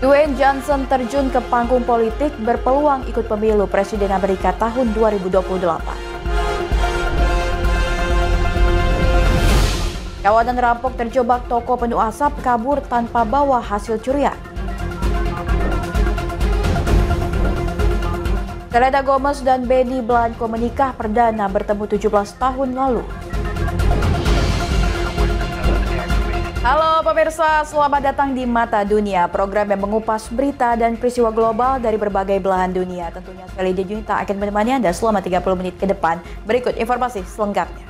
Dwayne Johnson terjun ke panggung politik berpeluang ikut pemilu Presiden Amerika tahun 2028. Kawanan rampok terjebak toko penuh asap kabur tanpa bawa hasil curian. Selena Gomez dan Benny Blanco menikah perdana bertemu 17 tahun lalu. Halo pemirsa, selamat datang di Mata Dunia, program yang mengupas berita dan peristiwa global dari berbagai belahan dunia. Tentunya Feli Junita akan menemani Anda selama 30 menit ke depan. Berikut informasi selengkapnya.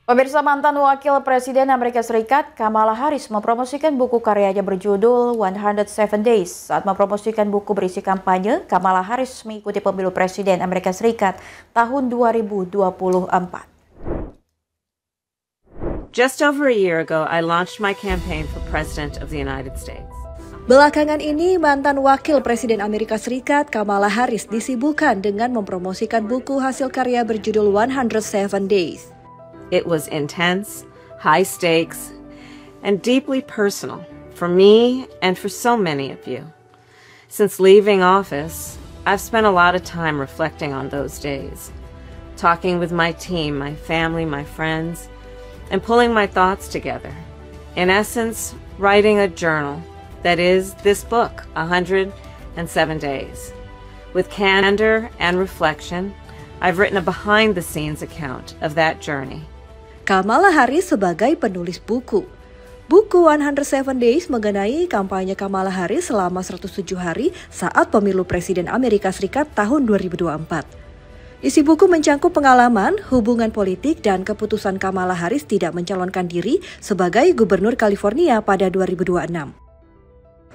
Pemirsa, mantan Wakil Presiden Amerika Serikat Kamala Harris mempromosikan buku karyanya berjudul 107 Days. Saat mempromosikan buku berisi kampanye, Kamala Harris mengikuti pemilu Presiden Amerika Serikat tahun 2024. Just over a year ago, I launched my campaign for President of the United States. Belakangan ini, mantan Wakil Presiden Amerika Serikat Kamala Harris disibukkan dengan mempromosikan buku hasil karya berjudul 107 Days. It was intense, high stakes, and deeply personal for me and for so many of you. Since leaving office, I've spent a lot of time reflecting on those days, talking with my team, my family, my friends, and pulling my thoughts together. In essence, writing a journal that is this book, 107 Days. With candor and reflection, I've written a behind-the-scenes account of that journey. Kamala Harris sebagai penulis buku. Buku 107 Days mengenai kampanye Kamala Harris selama 107 hari saat pemilu Presiden Amerika Serikat tahun 2024. Isi buku mencangkup pengalaman, hubungan politik, dan keputusan Kamala Harris tidak mencalonkan diri sebagai Gubernur California pada 2026.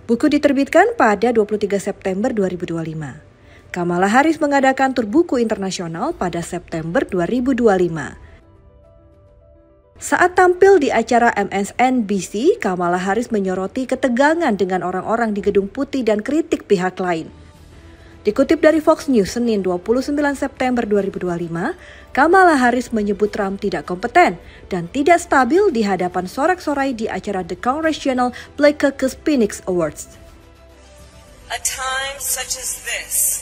Buku diterbitkan pada 23 September 2025. Kamala Harris mengadakan tur buku internasional pada September 2025. Saat tampil di acara MSNBC, Kamala Harris menyoroti ketegangan dengan orang-orang di Gedung Putih dan kritik pihak lain. Dikutip dari Fox News Senin 29 September 2025, Kamala Harris menyebut Trump tidak kompeten dan tidak stabil di hadapan sorak-sorai di acara The Congressional Black Caucus Phoenix Awards. A time such as this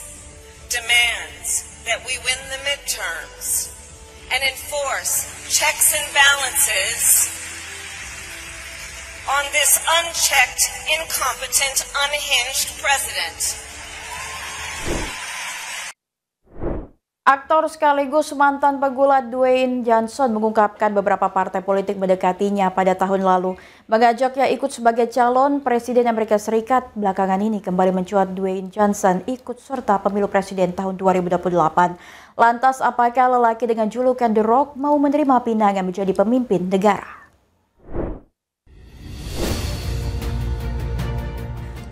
demands that we win the midterms and enforce checks and balances on this unchecked, incompetent, unhinged president. Aktor sekaligus mantan pegulat Dwayne Johnson mengungkapkan beberapa partai politik mendekatinya pada tahun lalu, mengajaknya ikut sebagai calon Presiden Amerika Serikat. Belakangan ini kembali mencuat Dwayne Johnson ikut serta pemilu Presiden tahun 2028. Lantas apakah lelaki dengan julukan The Rock mau menerima pinangan menjadi pemimpin negara?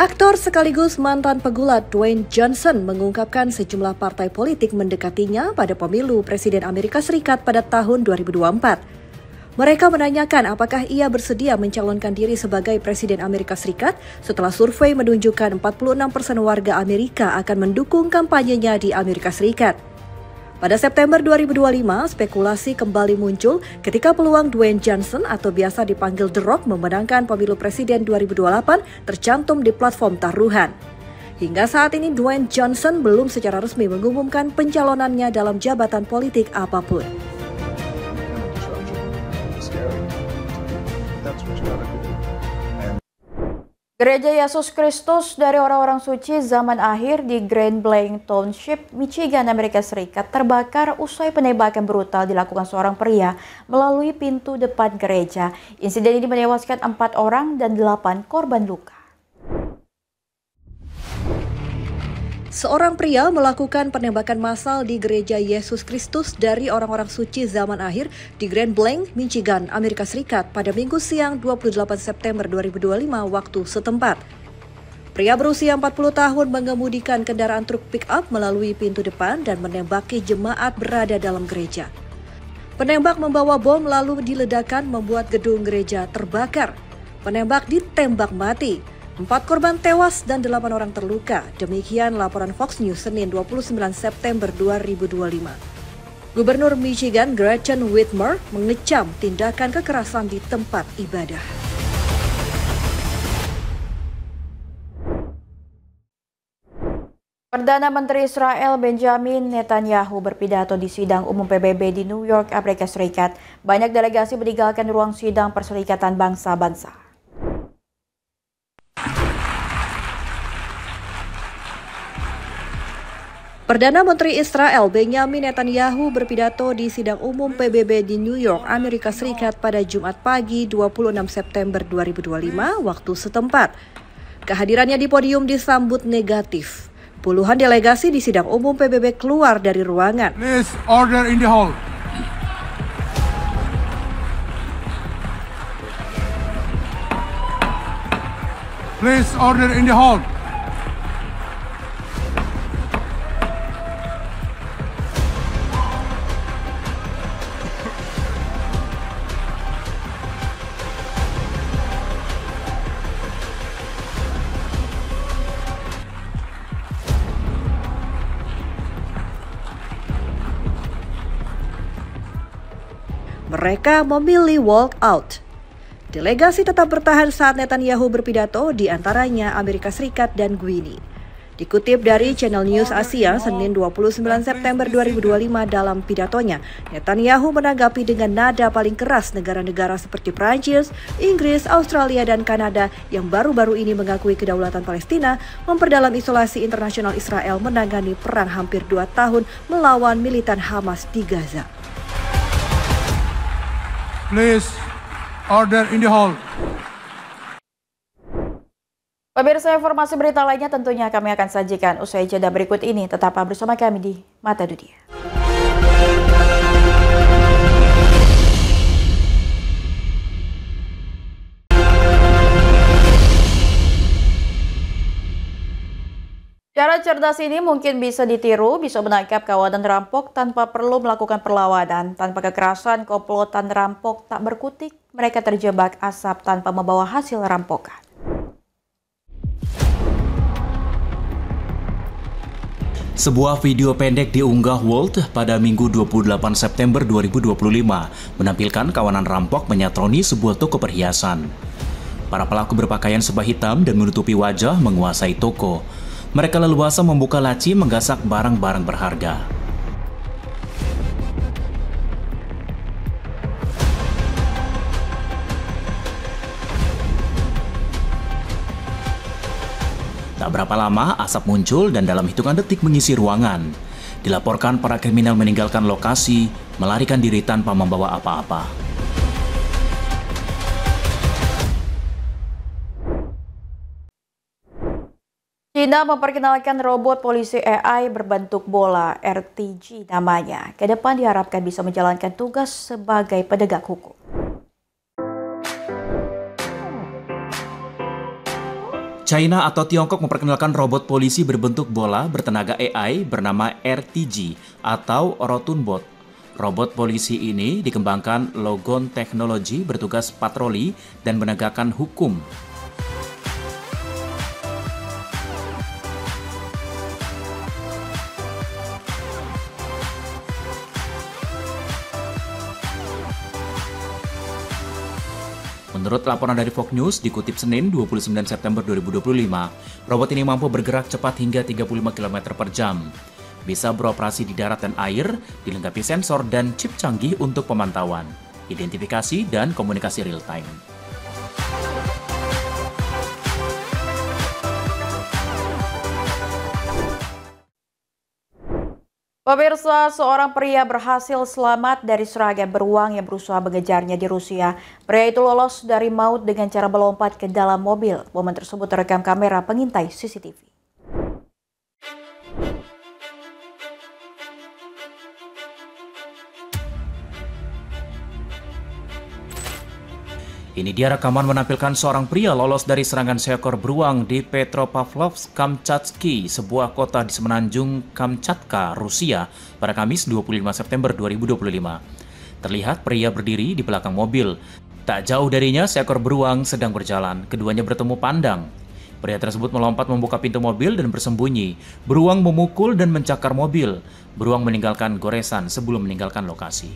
Aktor sekaligus mantan pegulat Dwayne Johnson mengungkapkan sejumlah partai politik mendekatinya pada pemilu Presiden Amerika Serikat pada tahun 2024. Mereka menanyakan apakah ia bersedia mencalonkan diri sebagai Presiden Amerika Serikat setelah survei menunjukkan 46% warga Amerika akan mendukung kampanyenya di Amerika Serikat. Pada September 2025, spekulasi kembali muncul ketika peluang Dwayne Johnson atau biasa dipanggil The Rock memenangkan pemilu Presiden 2028 tercantum di platform taruhan. Hingga saat ini Dwayne Johnson belum secara resmi mengumumkan pencalonannya dalam jabatan politik apapun. Gereja Yesus Kristus dari Orang-orang Suci Zaman Akhir di Grand Blanc Township, Michigan, Amerika Serikat terbakar usai penembakan brutal dilakukan seorang pria melalui pintu depan gereja. Insiden ini menewaskan 4 orang dan 8 korban luka. Seorang pria melakukan penembakan massal di Gereja Yesus Kristus dari Orang-orang Suci Zaman Akhir di Grand Blanc, Michigan, Amerika Serikat pada Minggu siang 28 September 2025 waktu setempat. Pria berusia 40 tahun mengemudikan kendaraan truk pick-up melalui pintu depan dan menembaki jemaat berada dalam gereja. Penembak membawa bom lalu diledakkan membuat gedung gereja terbakar. Penembak ditembak mati. 4 korban tewas dan 8 orang terluka. Demikian laporan Fox News Senin 29 September 2025. Gubernur Michigan Gretchen Whitmer mengecam tindakan kekerasan di tempat ibadah. Perdana Menteri Israel Benjamin Netanyahu berpidato di sidang umum PBB di New York, Amerika Serikat. Banyak delegasi meninggalkan ruang sidang Perserikatan Bangsa-Bangsa. Perdana Menteri Israel Benjamin Netanyahu berpidato di sidang umum PBB di New York, Amerika Serikat pada Jumat pagi 26 September 2025 waktu setempat. Kehadirannya di podium disambut negatif. Puluhan delegasi di sidang umum PBB keluar dari ruangan. Please order in the hall. Please order in the hall. Mereka memilih walk out. Delegasi tetap bertahan saat Netanyahu berpidato, di antaranya Amerika Serikat dan Guinea. Dikutip dari Channel News Asia, Senin 29 September 2025 dalam pidatonya, Netanyahu menanggapi dengan nada paling keras negara-negara seperti Prancis, Inggris, Australia, dan Kanada yang baru-baru ini mengakui kedaulatan Palestina, memperdalam isolasi internasional Israel menangani perang hampir 2 tahun melawan militan Hamas di Gaza. Please order in the hall. Pemirsa, informasi berita lainnya tentunya kami akan sajikan usai jeda berikut ini. Tetaplah bersama kami di Mata Dunia. Cara cerdas ini mungkin bisa ditiru, bisa menangkap kawanan rampok tanpa perlu melakukan perlawanan. Tanpa kekerasan, komplotan rampok tak berkutik. Mereka terjebak asap tanpa membawa hasil rampokan. Sebuah video pendek diunggah Wolt pada Minggu 28 September 2025 menampilkan kawanan rampok menyatroni sebuah toko perhiasan. Para pelaku berpakaian serba hitam dan menutupi wajah menguasai toko. Mereka leluasa membuka laci menggasak barang-barang berharga. Tak berapa lama, asap muncul dan dalam hitungan detik mengisi ruangan. Dilaporkan para kriminal meninggalkan lokasi, melarikan diri tanpa membawa apa-apa. China memperkenalkan robot polisi AI berbentuk bola, RTG namanya. Ke depan diharapkan bisa menjalankan tugas sebagai penegak hukum. China atau Tiongkok memperkenalkan robot polisi berbentuk bola bertenaga AI bernama RTG atau Rotunbot. Robot polisi ini dikembangkan Logon Technology, bertugas patroli dan menegakkan hukum. Menurut laporan dari Fox News dikutip Senin 29 September 2025, robot ini mampu bergerak cepat hingga 35 km per jam. Bisa beroperasi di darat dan air, dilengkapi sensor dan chip canggih untuk pemantauan, identifikasi, dan komunikasi real-time. Pemirsa, seorang pria berhasil selamat dari serangga beruang yang berusaha mengejarnya di Rusia. Pria itu lolos dari maut dengan cara melompat ke dalam mobil. Momen tersebut terekam kamera pengintai CCTV. Ini dia rekaman menampilkan seorang pria lolos dari serangan seekor beruang di Petropavlovsk, Kamchatsky, sebuah kota di semenanjung Kamchatka, Rusia, pada Kamis 25 September 2025. Terlihat pria berdiri di belakang mobil. Tak jauh darinya seekor beruang sedang berjalan, keduanya bertemu pandang. Pria tersebut melompat membuka pintu mobil dan bersembunyi. Beruang memukul dan mencakar mobil. Beruang meninggalkan goresan sebelum meninggalkan lokasi.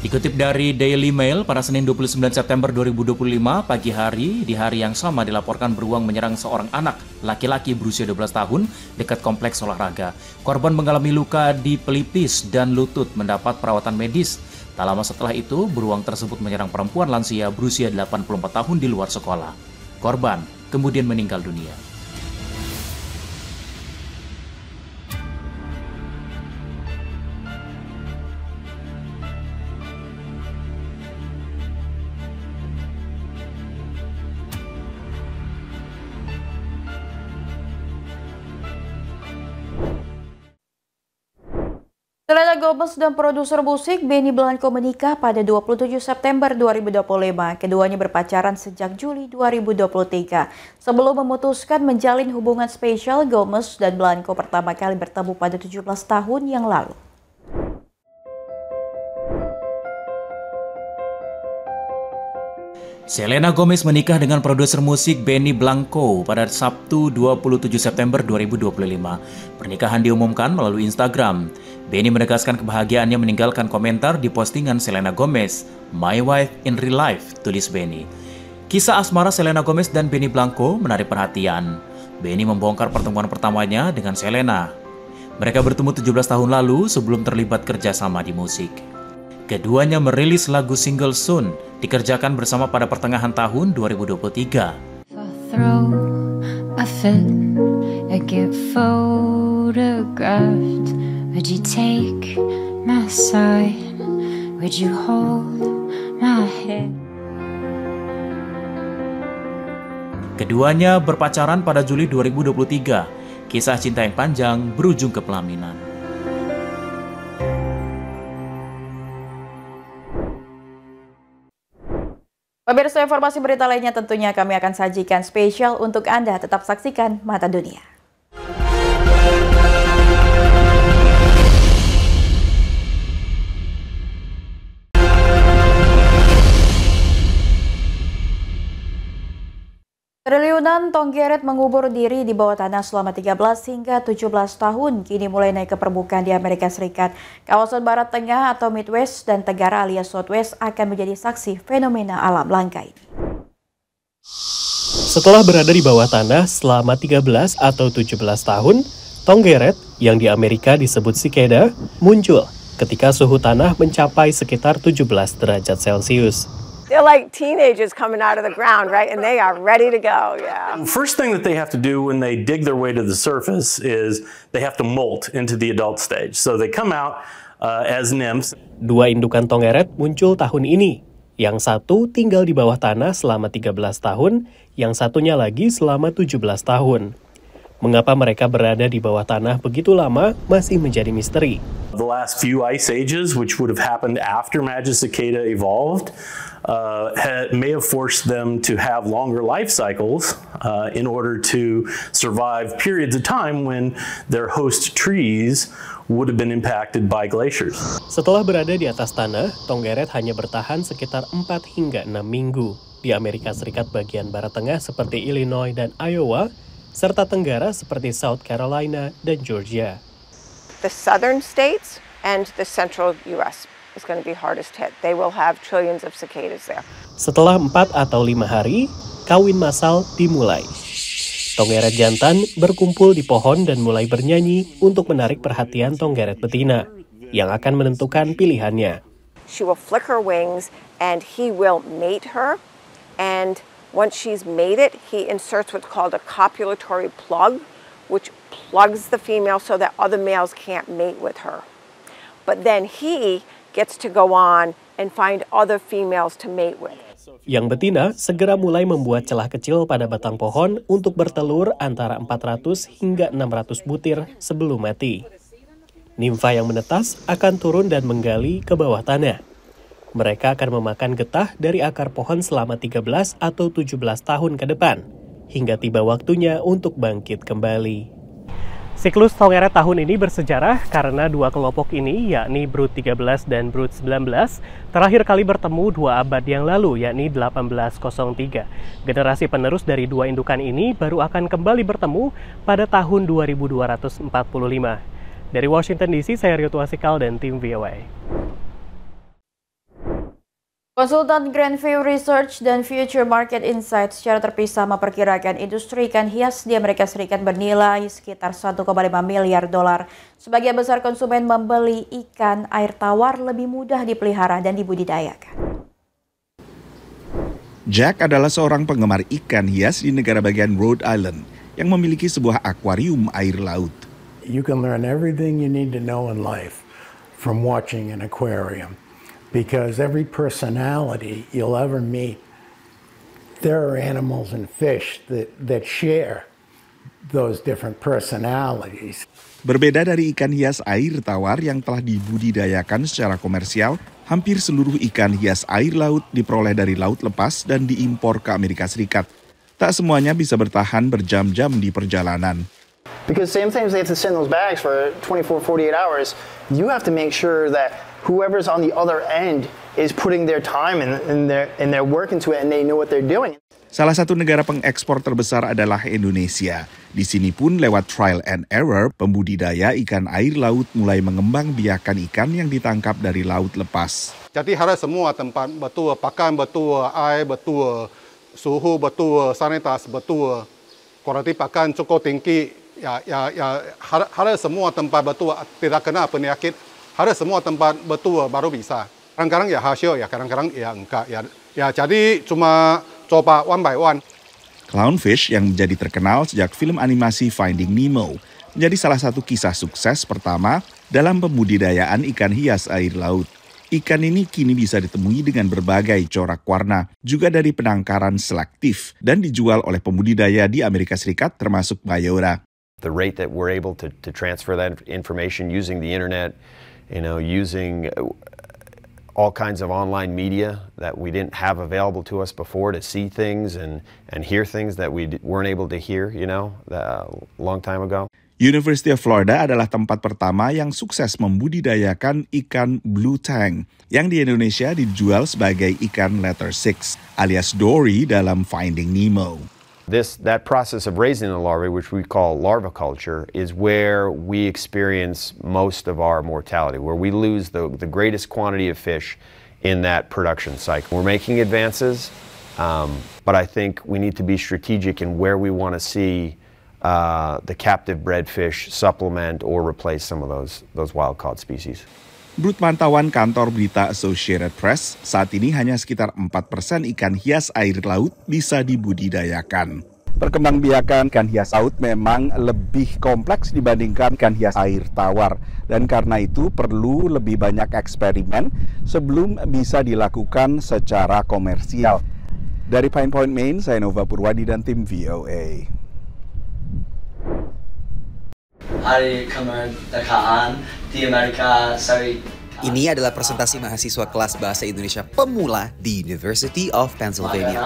Dikutip dari Daily Mail, pada Senin 29 September 2025 pagi hari, di hari yang sama dilaporkan beruang menyerang seorang anak laki-laki berusia 12 tahun dekat kompleks olahraga. Korban mengalami luka di pelipis dan lutut, mendapat perawatan medis. Tak lama setelah itu, beruang tersebut menyerang perempuan lansia berusia 84 tahun di luar sekolah. Korban kemudian meninggal dunia. Selena Gomez dan produser musik Benny Blanco menikah pada 27 September 2025. Keduanya berpacaran sejak Juli 2023. Sebelum memutuskan menjalin hubungan spesial, Gomez dan Blanco pertama kali bertemu pada 17 tahun yang lalu. Selena Gomez menikah dengan produser musik Benny Blanco pada Sabtu 27 September 2025. Pernikahan diumumkan melalui Instagram. Benny menegaskan kebahagiaannya meninggalkan komentar di postingan Selena Gomez, "My wife in real life," tulis Benny. Kisah asmara Selena Gomez dan Benny Blanco menarik perhatian. Benny membongkar pertemuan pertamanya dengan Selena. Mereka bertemu 17 tahun lalu sebelum terlibat kerjasama di musik. Keduanya merilis lagu single Soon, dikerjakan bersama pada pertengahan tahun 2023. Would you take my side? Would you hold my head? Keduanya berpacaran pada Juli 2023. Kisah cinta yang panjang berujung ke pelaminan. Pemirsa, informasi berita lainnya tentunya kami akan sajikan spesial untuk Anda. Tetap saksikan Mata Dunia. Triliunan Tonggeret mengubur diri di bawah tanah selama 13 hingga 17 tahun kini mulai naik ke permukaan di Amerika Serikat. Kawasan Barat Tengah atau Midwest dan Tenggara alias Southwest akan menjadi saksi fenomena alam langka ini. Setelah berada di bawah tanah selama 13 atau 17 tahun, Tonggeret yang di Amerika disebut cicada muncul ketika suhu tanah mencapai sekitar 17 derajat Celcius. They're like teenagers coming out of the ground, right? And they are ready to go, yeah. First thing that they have to do when they dig their way to the surface is they have to molt into the adult stage. So they come out as nymphs. Dua indukan Tonggeret muncul tahun ini. Yang satu tinggal di bawah tanah selama 13 tahun, yang satunya lagi selama 17 tahun. Mengapa mereka berada di bawah tanah begitu lama masih menjadi misteri. The last few ice ages, which would have happened after Magicicada evolved, may have forced them to have longer life cycles in order to survive periods of time when their host trees would have been impacted by glaciers. Setelah berada di atas tanah, Tonggeret hanya bertahan sekitar 4 hingga 6 minggu. Di Amerika Serikat bagian barat tengah seperti Illinois dan Iowa, serta tenggara seperti South Carolina dan Georgia. The southern states and the central U.S. is going to be hardest hit. They will have trillions of cicadas there. Setelah 4 atau 5 hari, kawin massal dimulai. Tonggeret jantan berkumpul di pohon dan mulai bernyanyi untuk menarik perhatian Tonggeret betina, yang akan menentukan pilihannya. She will flick her wings and he will mate her, and once she's mated, he inserts what's called a copulatory plug, which plugs the female so that other males can't mate with her. But then he gets to go on and find other females to mate with. Yang betina segera mulai membuat celah kecil pada batang pohon untuk bertelur antara 400 hingga 600 butir sebelum mati. Nimfa yang menetas akan turun dan menggali ke bawah tanah. Mereka akan memakan getah dari akar pohon selama 13 atau 17 tahun ke depan, hingga tiba waktunya untuk bangkit kembali. Siklus Tongeret tahun ini bersejarah karena dua kelompok ini, yakni Brood 13 dan Brood 19, terakhir kali bertemu 2 abad yang lalu, yakni 1803. Generasi penerus dari dua indukan ini baru akan kembali bertemu pada tahun 2245. Dari Washington DC, saya Rio Tuasikal dan tim VOA. Konsultan Grandview Research dan Future Market Insights secara terpisah memperkirakan industri ikan hias di Amerika Serikat bernilai sekitar 1,5 miliar dolar. Sebagian besar konsumen membeli ikan air tawar lebih mudah dipelihara dan dibudidayakan. Jack adalah seorang penggemar ikan hias di negara bagian Rhode Island yang memiliki sebuah akuarium air laut. You can learn everything you need to know in life from watching an aquarium. Because every personality you'll ever meet, there are animals and fish that share those different personalities. Berbeda dari ikan hias air tawar yang telah dibudidayakan secara komersial, hampir seluruh ikan hias air laut diperoleh dari laut lepas dan diimpor ke Amerika Serikat. Tak semuanya bisa bertahan berjam-jam di perjalanan. Because sometimes they have to send those bags for 24, 48 hours. You have to make sure that whoever's on the other end is putting their time and their work into it and they know what they're doing. Salah satu negara pengekspor terbesar adalah Indonesia. Di sini pun lewat trial and error, pembudidaya ikan air laut mulai mengembang biakan ikan yang ditangkap dari laut lepas. Jadi harus semua tempat betul, pakan betul, air betul, suhu betul, sanitasi betul, kualiti pakan cukup tinggi, ya harus semua tempat betul, tidak kena penyakit. Harus semua tempat betul baru bisa. Kadang-kadang ya hasil, ya kadang-kadang ya enggak. Ya jadi cuma coba one by one. Clownfish yang menjadi terkenal sejak film animasi Finding Nemo menjadi salah satu kisah sukses pertama dalam pembudidayaan ikan hias air laut. Ikan ini kini bisa ditemui dengan berbagai corak warna, juga dari penangkaran selektif dan dijual oleh pembudidaya di Amerika Serikat termasuk Mayora. The rate that we're able to transfer that information using the internet, using all kinds of online media that we didn't have available to us before to see things and hear things that we weren't able to hear, a long time ago. University of Florida adalah tempat pertama yang sukses membudidayakan ikan blue tang yang di Indonesia dijual sebagai ikan letter 6 alias dory dalam Finding Nemo. That process of raising the larvae, which we call larviculture, is where we experience most of our mortality, where we lose the greatest quantity of fish in that production cycle. We're making advances, but I think we need to be strategic in where we want to see the captive bred fish supplement or replace some of those wild-caught species. Menurut pantauan kantor berita Associated Press, saat ini hanya sekitar 4% ikan hias air laut bisa dibudidayakan. Perkembangbiakan ikan hias laut memang lebih kompleks dibandingkan ikan hias air tawar. Dan karena itu perlu lebih banyak eksperimen sebelum bisa dilakukan secara komersial. Dari Pine Point, Maine, saya Nova Purwadi dan tim VOA. Hari kemerdekaan di Amerika Serikat. Ini adalah presentasi mahasiswa kelas bahasa Indonesia pemula di University of Pennsylvania.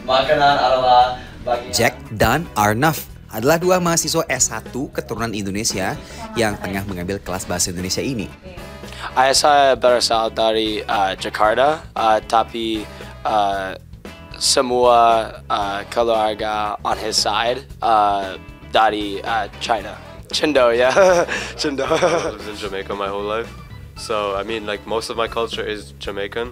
Makanan adalah bagian. Jack dan Arnaf adalah dua mahasiswa S1 keturunan Indonesia yang tengah mengambil kelas bahasa Indonesia ini. Ayah saya berasal dari Jakarta, tapi semua keluarga on his side dari China. Chendo, yeah. Chendo. I lived in Jamaica my whole life. So, I mean, like, most of my culture is Jamaican.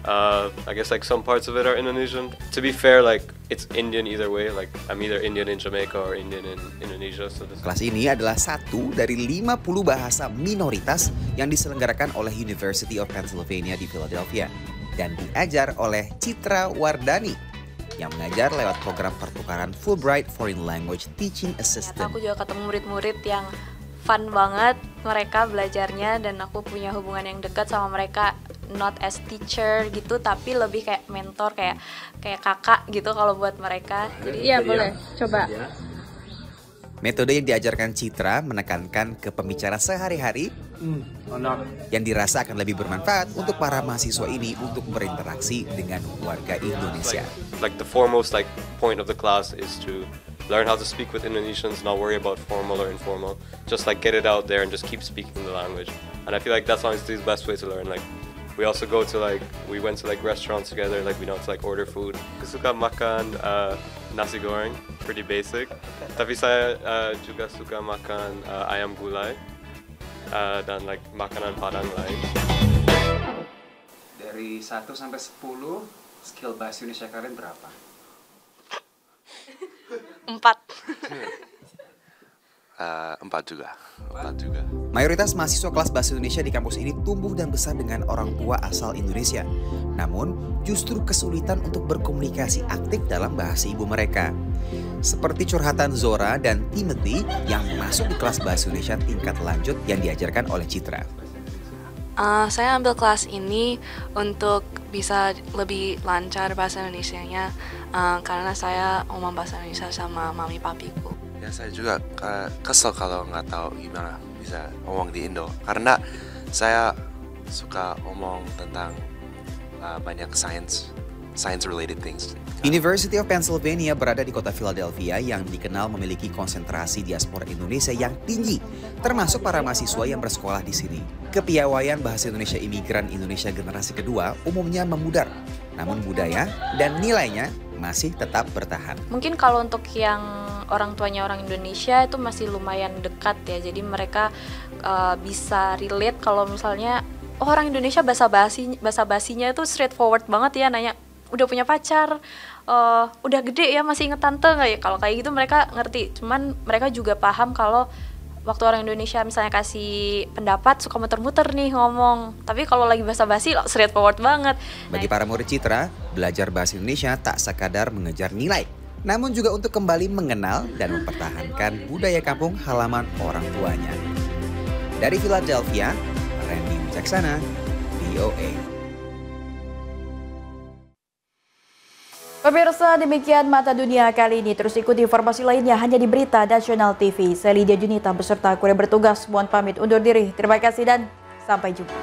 I guess, like, some parts of it are Indonesian. To be fair, like, it's Indian either way. Like, I'm either Indian in Jamaica or Indian in Indonesia. So Kelas ini adalah satu dari 50 bahasa minoritas yang diselenggarakan oleh University of Pennsylvania di Philadelphia dan diajar oleh Citra Wardani yang mengajar lewat program pertukaran Fulbright Foreign Language Teaching Assistant. Aku juga ketemu murid-murid yang fun banget mereka belajarnya dan aku punya hubungan yang dekat sama mereka, not as teacher gitu tapi lebih kayak mentor, kayak kakak gitu kalau buat mereka. Jadi iya boleh coba. Metode yang diajarkan Citra menekankan ke pembicara sehari-hari yang dirasa akan lebih bermanfaat untuk para mahasiswa ini untuk berinteraksi dengan warga Indonesia. Like the foremost point of the class is to learn how to speak with Indonesians, not worry about formal or informal. Just get it out there and just keep speaking the language. And I feel like that's honestly the best way to learn. We also go to we went to restaurants together. We know to order food. Aku suka makan nasi goreng, pretty basic. Tapi saya juga suka makan ayam gulai dan makanan Padang lain. Dari 1 sampai 10, skill bahasa Indonesia kalian berapa? 4. 4 juga. Mayoritas mahasiswa kelas bahasa Indonesia di kampus ini tumbuh dan besar dengan orang tua asal Indonesia. Namun, justru kesulitan untuk berkomunikasi aktif dalam bahasa ibu mereka. Seperti curhatan Zora dan Timothy yang masuk di kelas bahasa Indonesia tingkat lanjut yang diajarkan oleh Citra. Saya ambil kelas ini untuk bisa lebih lancar bahasa Indonesianya karena saya ngomong bahasa Indonesia sama mami papiku. Ya, saya juga kesel kalau nggak tahu gimana bisa ngomong di Indo. Karena saya suka ngomong tentang banyak science-related things. University of Pennsylvania berada di kota Philadelphia yang dikenal memiliki konsentrasi diaspora Indonesia yang tinggi, termasuk para mahasiswa yang bersekolah di sini. Kepiawaian bahasa Indonesia imigran Indonesia generasi kedua umumnya memudar, namun budaya dan nilainya masih tetap bertahan. Mungkin kalau untuk yang orang tuanya orang Indonesia itu masih lumayan dekat ya, jadi mereka bisa relate kalau misalnya orang Indonesia basa-basinya itu straightforward banget ya, nanya udah punya pacar, udah gede ya masih inget tante nggak ya, kalau kayak gitu mereka ngerti. Cuman mereka juga paham kalau waktu orang Indonesia misalnya kasih pendapat suka muter-muter nih ngomong, tapi kalau lagi basa-basi straightforward banget. Bagi para murid Citra, belajar bahasa Indonesia tak sekadar mengejar nilai, namun juga untuk kembali mengenal dan mempertahankan budaya kampung halaman orang tuanya. Dari Philadelphia, Randy Wicaksana, VOA. Pemirsa, demikian Mata Dunia kali ini. Terus ikuti informasi lainnya hanya di Berita Nasional TV. Saya Lydia Junita beserta kurir bertugas mohon pamit undur diri. Terima kasih dan sampai jumpa.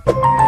you